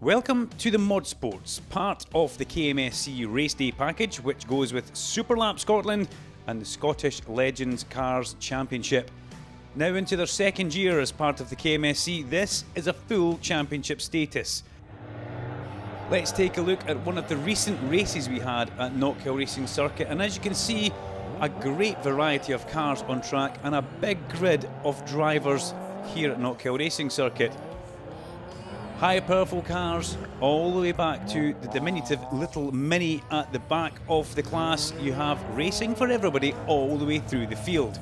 Welcome to the ModSports, part of the KMSC Race Day package, which goes with Superlap Scotland and the Scottish Legends Cars Championship. Now into their second year as part of the KMSC, this is a full championship status. Let's take a look at one of the recent races we had at Knockhill Racing Circuit, and as you can see, a great variety of cars on track and a big grid of drivers here at Knockhill Racing Circuit. High powerful cars all the way back to the diminutive little mini at the back of the class. You have racing for everybody all the way through the field.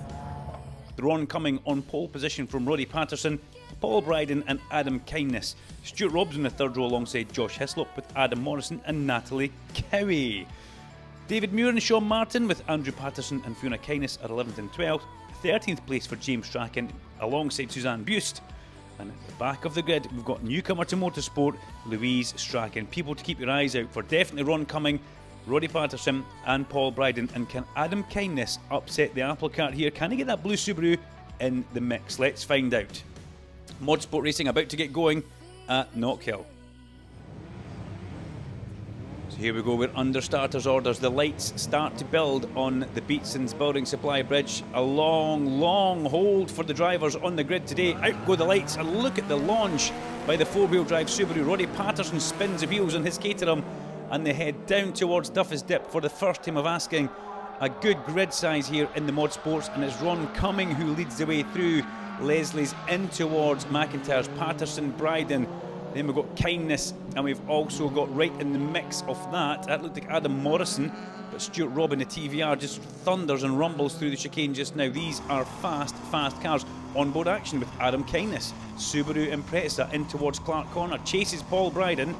Ron Cumming on pole position from Roddy Patterson, Paul Brydon and Adam Kindness. Stuart Robbs in the third row alongside Josh Hislop with Adam Morrison and Natalie Cowie. David Muir and Sean Martin with Andrew Patterson and Fiona Kindness at 11th and 12th. 13th place for James Strachan alongside Suzanne Buist. And at the back of the grid, we've got newcomer to motorsport, Louise Strachan. People to keep your eyes out for: definitely Ron Cumming, Roddy Patterson and Paul Brydon. And can Adam Kindness upset the apple cart here? Can he get that blue Subaru in the mix? Let's find out. ModSport racing about to get going at Knockhill. So here we go, we're under starters orders. The lights start to build on the Beatson's Building Supply Bridge. A long hold for the drivers on the grid today. Out go the lights, and look at the launch by the four-wheel drive Subaru. Roddy Patterson spins the wheels on his Caterham and they head down towards Duffus Dip for the first time of asking. A good grid size here in the ModSports, and it's Ron Cumming who leads the way through. Leslie's in towards McIntyre's, Patterson, Brydon. Then we've got Kindness, and we've also got right in the mix of that looked like Adam Morrison, but Stuart Robb in the TVR just thunders and rumbles through the chicane just now. These are fast cars. Onboard action with Adam Kindness. Subaru Impreza in towards Clark Corner, chases Paul Brydon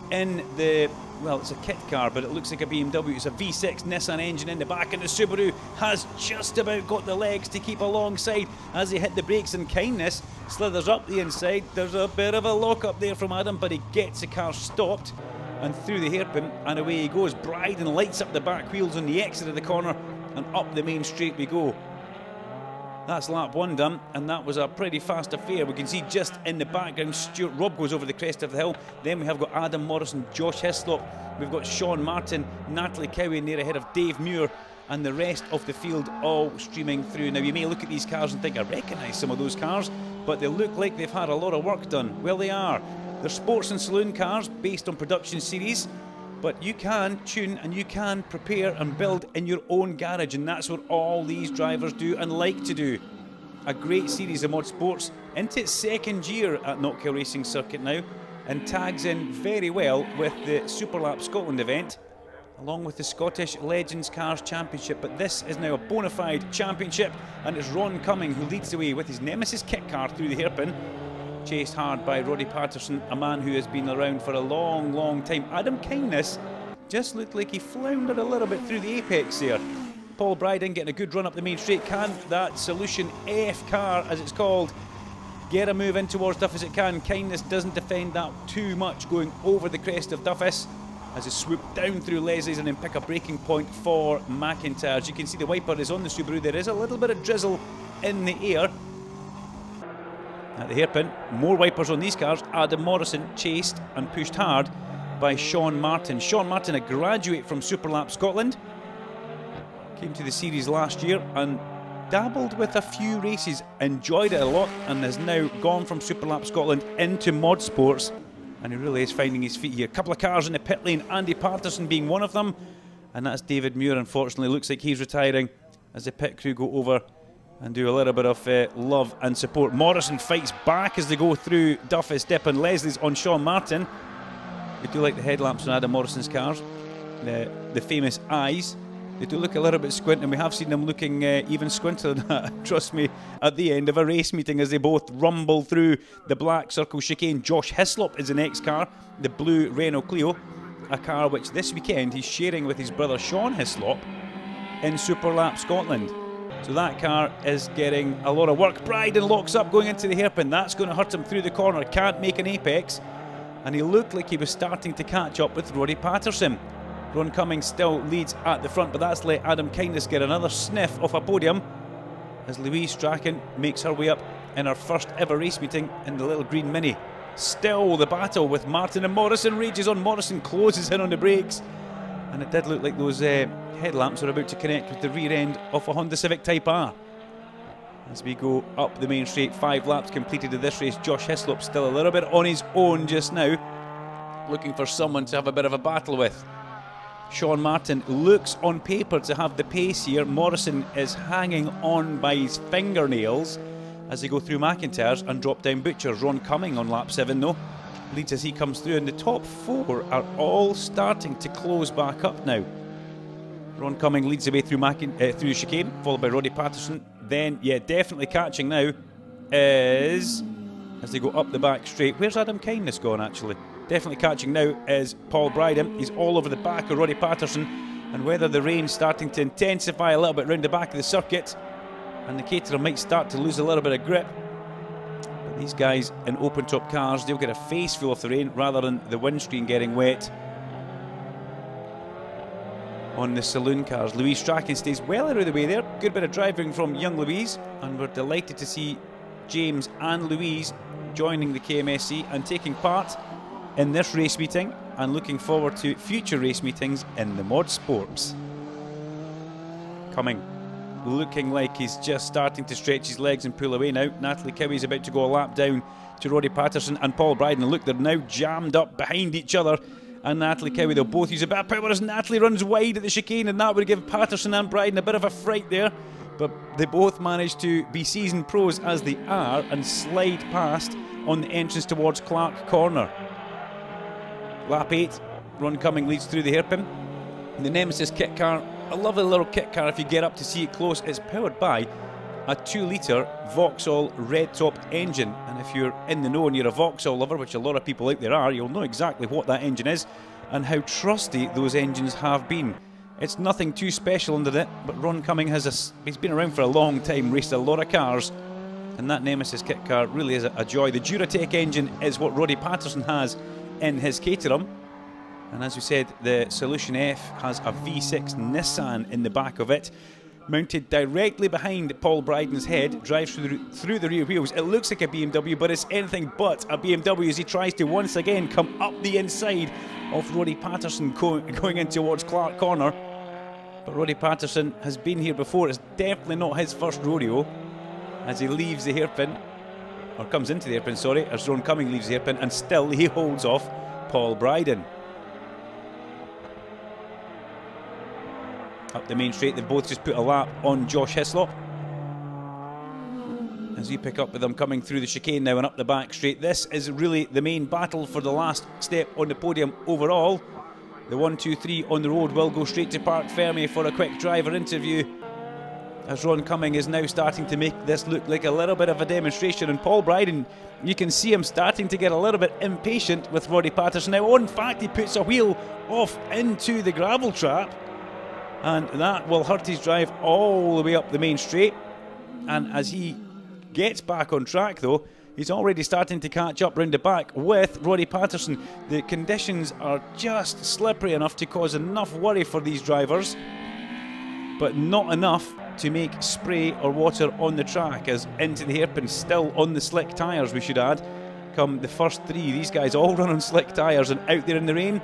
in the, well, it's a kit car, but it looks like a BMW. It's a V6 Nissan engine in the back, and the Subaru has just about got the legs to keep alongside as they hit the brakes, and Kindness slithers up the inside. There's a bit of a lock up there from Adam, but he gets the car stopped and through the hairpin, and away he goes. Brydon lights up the back wheels on the exit of the corner, and up the main straight we go. That's lap one done, and that was a pretty fast affair. We can see just in the background Stuart Robb goes over the crest of the hill. Then we have got Adam Morrison, Josh Hislop, we've got Sean Martin, Natalie Cowie in there ahead of Dave Muir, and the rest of the field all streaming through. Now you may look at these cars and think, I recognise some of those cars, but they look like they've had a lot of work done. Well, they are. They're sports and saloon cars based on production series, but you can tune and you can prepare and build in your own garage, and that's what all these drivers do and like to do. A great series of ModSports into its second year at Knockhill Racing Circuit now, and tags in very well with the Superlap Scotland event, along with the Scottish Legends Cars Championship. But this is now a bona fide championship, and it's Ron Cumming who leads the way with his Nemesis kit car through the hairpin, chased hard by Roddy Patterson, a man who has been around for a long time. Adam Kindness just looked like he floundered a little bit through the apex there. Paul Brydon getting a good run up the main straight. Can that Solution F car, as it's called, get a move in towards Duffus? It can. Kindness doesn't defend that too much, going over the crest of Duffus as it swooped down through Leslie's and then pick a braking point for McIntyre. As you can see, the wiper is on the Subaru. There is a little bit of drizzle in the air at the hairpin. More wipers on these cars. Adam Morrison chased and pushed hard by Sean Martin. Sean Martin, a graduate from Superlap Scotland, came to the series last year and dabbled with a few races, enjoyed it a lot, and has now gone from Superlap Scotland into ModSports, and he really is finding his feet here. A couple of cars in the pit lane, Andy Patterson being one of them, and that's David Muir. Unfortunately, looks like he's retiring as the pit crew go over and do a little bit of love and support. Morrison fights back as they go through Duffus Dip, and Leslie's on Sean Martin. We do like the headlamps on Adam Morrison's cars, the famous eyes. They do look a little bit squint, and we have seen them looking even squintier than that, trust me, at the end of a race meeting as they both rumble through the black circle chicane. Josh Hislop is the next car, the blue Renault Clio, a car which this weekend he's sharing with his brother Sean Hislop in Superlap Scotland. So that car is getting a lot of work. Brydon locks up going into the hairpin. That's going to hurt him through the corner. Can't make an apex, and he looked like he was starting to catch up with Roddy Patterson. Ron Cumming still leads at the front, but that's let Adam Kindness get another sniff of a podium as Louise Strachan makes her way up in her first ever race meeting in the little green Mini. Still the battle with Martin and Morrison rages on. Morrison closes in on the brakes, and it did look like those headlamps are about to connect with the rear end of a Honda Civic Type R. As we go up the main straight, 5 laps completed of this race. Josh Hislop still a little bit on his own just now, looking for someone to have a bit of a battle with. Sean Martin looks on paper to have the pace here. Morrison is hanging on by his fingernails as they go through McIntyre's and drop down Butcher's. Ron Cumming on lap 7 though leads as he comes through, and the top 4 are all starting to close back up now. Ron Cumming leads the way through through chicane, followed by Roddy Patterson. Then, yeah, definitely catching now is, as they go up the back straight, where's Adam Kindness gone actually? Definitely catching now is Paul Brydon. He's all over the back of Roddy Patterson, and whether the rain's starting to intensify a little bit round the back of the circuit and the Caterham might start to lose a little bit of grip. But these guys in open top cars, they'll get a face full of the rain rather than the windscreen getting wet. On the saloon cars, Louise Strachan stays well out of the way there. Good bit of driving from young Louise, and we're delighted to see James and Louise joining the KMSC and taking part in this race meeting, and looking forward to future race meetings in the ModSports. Cumming looking like he's just starting to stretch his legs and pull away now. Natalie Cowie's about to go a lap down to Roddy Patterson and Paul Brydon. Look, they're now jammed up behind each other, and Natalie Cowie, they'll both use a bit of power as Natalie runs wide at the chicane, and that would give Patterson and Brydon a bit of a fright there. But they both managed to be seasoned pros as they are and slide past on the entrance towards Clark Corner. Lap 8, Ron Cumming leads through the hairpin. The Nemesis kit car, a lovely little kit car if you get up to see it close. It's powered by a 2-litre Vauxhall red top engine, and if you're in the know and you're a Vauxhall lover, which a lot of people out there are, you'll know exactly what that engine is and how trusty those engines have been. It's nothing too special under it, but Ron Cumming he's been around for a long time, raced a lot of cars, and that Nemesis kit car really is a joy. The Duratec engine is what Roddy Patterson has in his Caterham, and as we said, the Solution F has a V6 Nissan in the back of it, mounted directly behind Paul Brydon's head, drives through the rear wheels. It looks like a BMW, but it's anything but a BMW as he tries to once again come up the inside of Roddy Patterson going in towards Clark Corner. But Roddy Patterson has been here before. It's definitely not his first rodeo as he leaves the hairpin, or comes into the hairpin, sorry, as Ron Cumming leaves the hairpin, and still he holds off Paul Brydon. Up the main straight, they've both just put a lap on Josh Hislop. As we pick up with them coming through the chicane now and up the back straight, this is really the main battle for the last step on the podium overall. The 1, 2, 3 on the road will go straight to Parc Fermé for a quick driver interview, as Ron Cumming is now starting to make this look like a little bit of a demonstration. And Paul Brydon, you can see him starting to get a little bit impatient with Roddy Patterson now. In fact, he puts a wheel off into the gravel trap, and that will hurt his drive all the way up the main straight. And as he gets back on track though, he's already starting to catch up round the back with Roddy Patterson. The conditions are just slippery enough to cause enough worry for these drivers, but not enough to make spray or water on the track, as into the hairpin, still on the slick tyres we should add, come the first 3. These guys all run on slick tyres, and out there in the rain,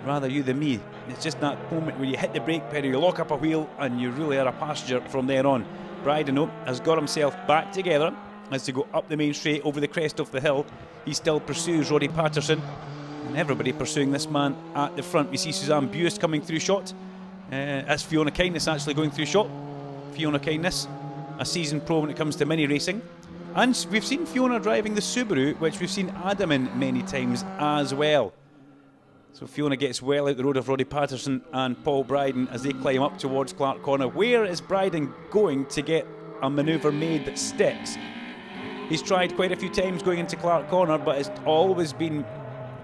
rather you than me. It's just that moment where you hit the brake pedal, you lock up a wheel, and you really are a passenger from there on. Brydon has got himself back together as they go up the main straight over the crest of the hill. He still pursues Roddy Patterson, and everybody pursuing this man at the front. We see Suzanne Buist coming through shot. That's Fiona Kindness actually going through shot. Fiona Kindness, a seasoned pro when it comes to mini racing. And we've seen Fiona driving the Subaru, which we've seen Adam in many times as well. So Fiona gets well out the road of Roddy Patterson and Paul Brydon as they climb up towards Clark Corner. Where is Brydon going to get a manoeuvre made that sticks? He's tried quite a few times going into Clark Corner, but it's always been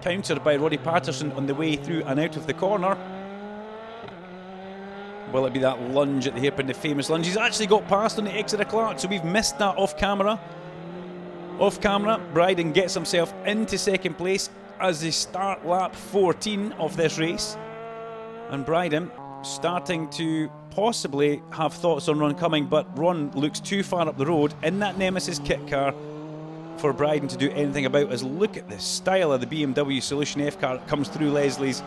countered by Roddy Patterson on the way through and out of the corner. Will it be that lunge at the hairpin, the famous lunge? He's actually got past on the exit of Clark, so we've missed that off camera. Off camera, Brydon gets himself into second place as they start lap 14 of this race. And Brydon starting to possibly have thoughts on Ron Cumming, but Ron looks too far up the road in that Nemesis kit car. for Brydon to do anything about, as look at the style of the BMW Solution F car that comes through Leslie's.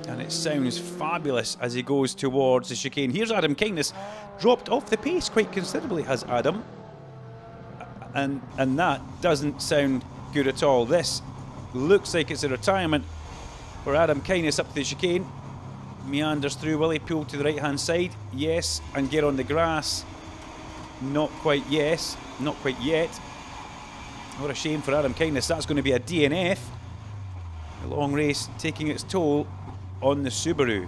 And it sounds fabulous as he goes towards the chicane. Here's Adam Kindness, dropped off the pace quite considerably, has Adam. And that doesn't sound good at all. This looks like it's a retirement for Adam Kindness up to the chicane. Meanders through. Will he pull to the right hand side? Yes. And get on the grass? Not quite, yes. Not quite yet. What a shame for Adam Kindness. That's going to be a DNF. A long race taking its toll on the Subaru.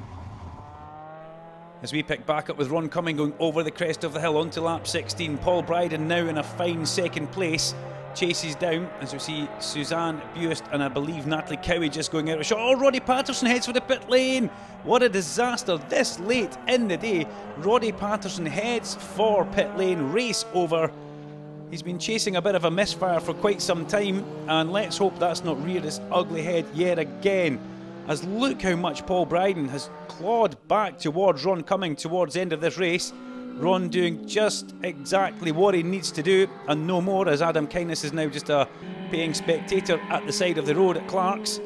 As we pick back up with Ron Cumming going over the crest of the hill onto lap 16. Paul Brydon now in a fine second place. Chases down as we see Suzanne Buist and I believe Natalie Cowie just going out of shot. Oh, Roddy Patterson heads for the pit lane. What a disaster this late in the day. Roddy Patterson heads for pit lane, race over. He's been chasing a bit of a misfire for quite some time, and let's hope that's not reared its ugly head yet again. As look how much Paul Brydon has clawed back towards Ron Cumming towards the end of this race. Ron doing just exactly what he needs to do and no more, as Adam Kindness is now just a paying spectator at the side of the road at Clark's.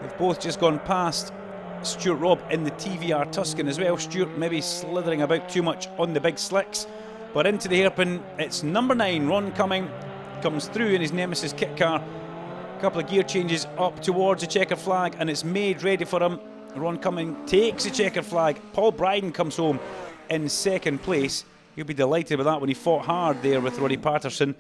They've both just gone past Stuart Robb in the TVR Tuscan as well. Stuart maybe slithering about too much on the big slicks. But into the hairpin, it's number 9, Ron Cumming, comes through in his Nemesis kit car. A couple of gear changes up towards the checker flag and it's made ready for him. Ron Cumming takes the checker flag. Paul Brydon comes home in second place. He'll be delighted with that when he fought hard there with Roddy Patterson.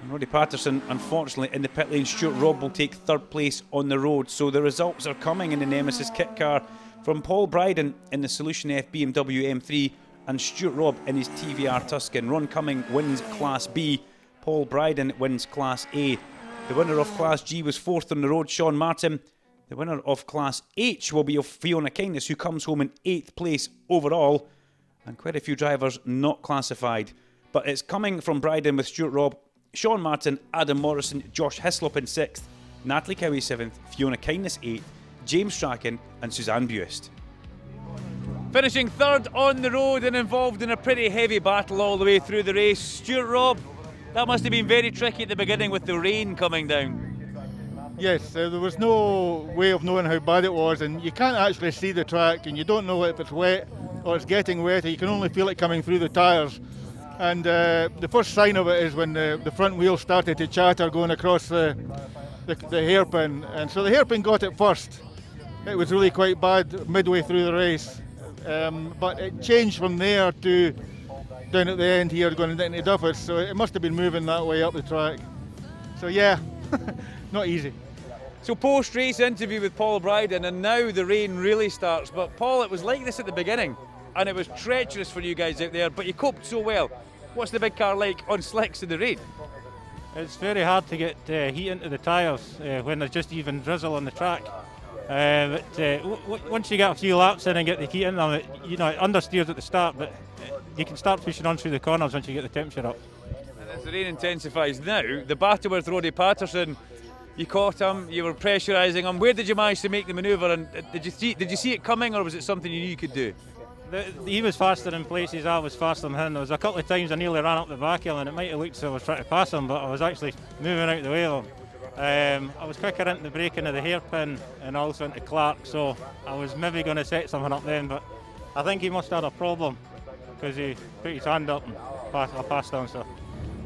And Roddy Patterson, unfortunately, in the pit lane. Stuart Robb will take third place on the road. So the results are coming in the Nemesis kit car from Paul Brydon in the Solution F BMW M3 and Stuart Robb in his TVR Tuscan. Ron Cumming wins Class B. Paul Brydon wins Class A. The winner of Class G was fourth on the road, Sean Martin. The winner of Class H will be Fiona Kindness, who comes home in 8th place overall. And quite a few drivers not classified. But it's coming from Brydon with Stuart Robb, Sean Martin, Adam Morrison, Josh Hislop in 6th, Natalie Cowie 7th, Fiona Kindness 8th, James Strachan and Suzanne Buist. Finishing third on the road and involved in a pretty heavy battle all the way through the race. Stuart Robb, that must have been very tricky at the beginning with the rain coming down. Yes, there was no way of knowing how bad it was, and you can't actually see the track and you don't know if it's wet or it's getting wetter. You can only feel it coming through the tyres. And the first sign of it is when the front wheel started to chatter going across the hairpin, and so the hairpin got it first. It was really quite bad midway through the race, but it changed from there to down at the end here going into Duffus, so it must have been moving that way up the track. So yeah, not easy. So post-race interview with Paul Brydon, and now the rain really starts. But Paul, it was like this at the beginning, and it was treacherous for you guys out there, but you coped so well. What's the big car like on slicks in the rain? It's very hard to get heat into the tyres when there's just even drizzle on the track. But once you get a few laps in and get the heat in them, it understeers at the start, but you can start pushing on through the corners once you get the temperature up. And as the rain intensifies now, the battle with Roddy Patterson, you caught him, you were pressurising him. Where did you manage to make the manoeuvre, and did you see it coming, or was it something you knew you could do? He was faster in places, I was faster than him. There was a couple of times I nearly ran up the back hill and it might have looked as I was trying to pass him, but I was actually moving out the way of him. I was quicker into the braking of the hairpin and also into Clark, so I was maybe going to set something up then, but I think he must have had a problem because he put his hand up and I passed on. So.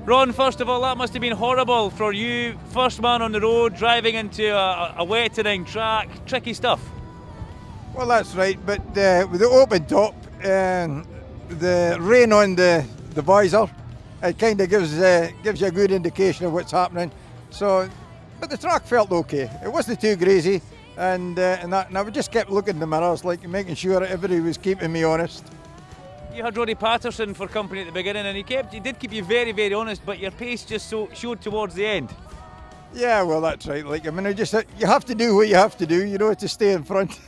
Ron, first of all, that must have been horrible for you. First man on the road, driving into a wetting track, tricky stuff. Well, that's right, but with the open top and the rain on the visor, it kind of gives you a good indication of what's happening. So, but the track felt okay. It wasn't too greasy, and I just kept looking in the mirrors, like making sure everybody was keeping me honest. You had Roddy Patterson for company at the beginning, and he did keep you very, very honest, but your pace just showed towards the end. Yeah, well, that's right. Like, I mean, you have to do what you have to do, to stay in front.